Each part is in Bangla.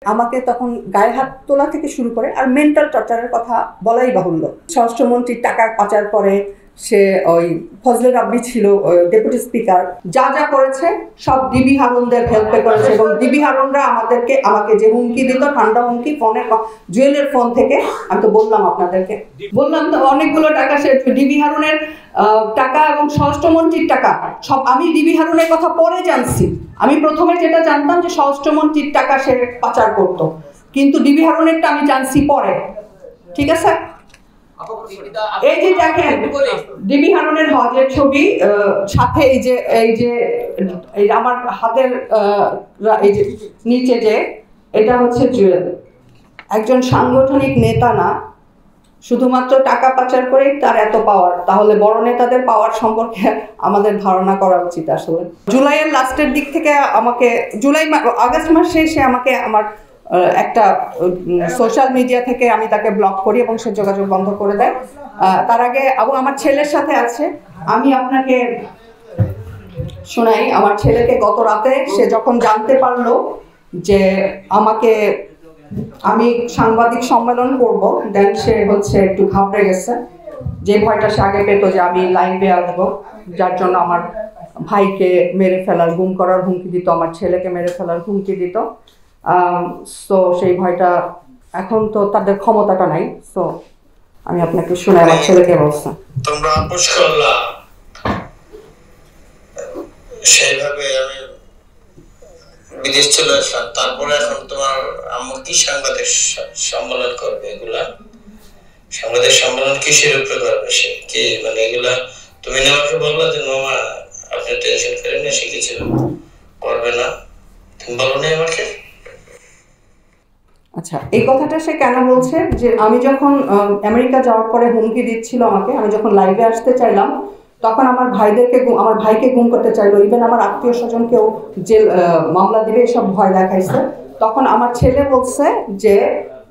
আমাকে তখন গায়ে হাত তোলা থেকে শুরু করে আর মেন্টাল টর্চারের কথা বলাই বাহুল্য। স্বরাষ্ট্রমন্ত্রীর টাকা পাচার করে সে ওই ফজলে রাব্বি ছিল ডেপুটি স্পিকার, যা যা করেছে সব ডিবি হারুনদের হেল্পে করেছে এবং ডিবি হারুনরা আমাকে যে হুমকি দিত, ঠান্ডা হুমকি, ফোনের জুয়েলের ফোন থেকে, আমি তো বললাম আপনাদেরকে, বললাম তো অনেকগুলো টাকা সে ডিবি হারুনের টাকা এবং স্বরাষ্ট্রমন্ত্রীর টাকা সব, আমি ডিবি হারুনের কথা পরে জানছি। আমি প্রথমে যেটা জানতাম যে স্বরাষ্ট্রমন্ত্রীর টাকা সে পাচার করতো, কিন্তু ডিবি হারুনেরটা আমি জানছি পরে। ঠিক আছে, এই যে দেখেন ডিবি হারুনের হজের ছবি, সাথে এই যে আমার হাতের এই যে নিচে যে এটা হচ্ছে জুয়েল। একজন সাংগঠনিক নেতা না, শুধুমাত্র টাকা পাচার করেই তার এত পাওয়ার, তাহলে বড় নেতাদের পাওয়ার সম্পর্কে আমাদের ধারণা করা উচিত। আসলে জুলাইয়ের লাস্টের দিক থেকে আমাকে, আগস্ট মাস শেষে আমাকে আমার একটা সোশ্যাল মিডিয়া থেকে আমি তাকে ব্লক করি এবং সে যোগাযোগ বন্ধ করে দেয়। তার আগে এবং আমার ছেলের সাথে আছে, আমি আপনাকে শোনাই। আমার ছেলেকে গত রাতে সে যখন জানতে পারলো যে আমি সাংবাদিক সম্মেলন করব, দেন সে একটু ঘাবড়ে গেছে। যে ভয়টা সে আগে পেত যে আমি লাইভে আসবো, যার জন্য আমার ভাইকে মেরে ফেলার, গুম করার হুমকি দিত, আমার ছেলেকে মেরে ফেলার হুমকি দিত। তো সেই ভয়টা, এখন তো তাদের ক্ষমতাটা নাই। তো আমি আপনাকে শুনে আমার ছেলেকে বলছি, তোমরা আপোষ করলা, সেইভাবে আমি বিদেশ চলে আসলাম। তারপরে এখন তোমার আম্মু কি সাংবাদিক সম্মেলন করবে? এগুলা সাংবাদিক সম্মেলন কিসের উপরে করবে? সে কি মানে এগুলা তুমি না আমাকে বললা যে মামা আপনি টেনশন করেন না, সে কিছু করবে না, তুমি বলো না আমাকে? আচ্ছা, এই কথাটা সে কেন বলছে? যে আমি যখন আমেরিকা যাওয়ার পরে হুমকি দিচ্ছিল আমাকে, আমি যখন লাইভে আসতে চাইলাম তখন আমার ভাইকে গুম করতে চাইলো, ইভেন আমার আত্মীয় স্বজনকেও জেল মামলা দিবে এসব ভয় দেখাইছে। তখন আমার ছেলে বলছে যে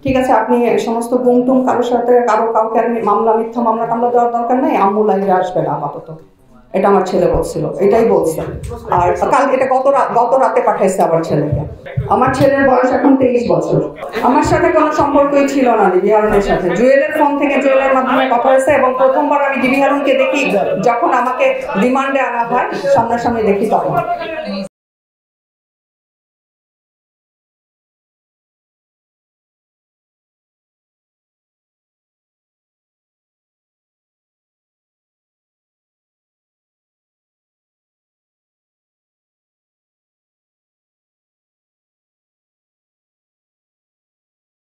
ঠিক আছে, আপনি সমস্ত গুম টুম কারোর সাথে কাউকে মিথ্যা মামলা টামলা দেওয়ার দরকার নেই, আম্মু লাইভে আসবে না আপাতত। এটা আমার ছেলে বলছিল, এটাই বলছে। আর কাল এটা গত রাতে পাঠাইছে আমার ছেলেকে। আমার ছেলের বয়স এখন 23 বছর। আমার সাথে কোনো সম্পর্কই ছিল না ডিবি হারুনের সাথে। জুয়েলের ফোন থেকে, জুয়েলের মাধ্যমে কথা হয়েছে এবং প্রথমবার আমি ডিবি হারুনকে দেখি যখন আমাকে রিমান্ডে আনা হয়, সামনাসামনি দেখি তখন।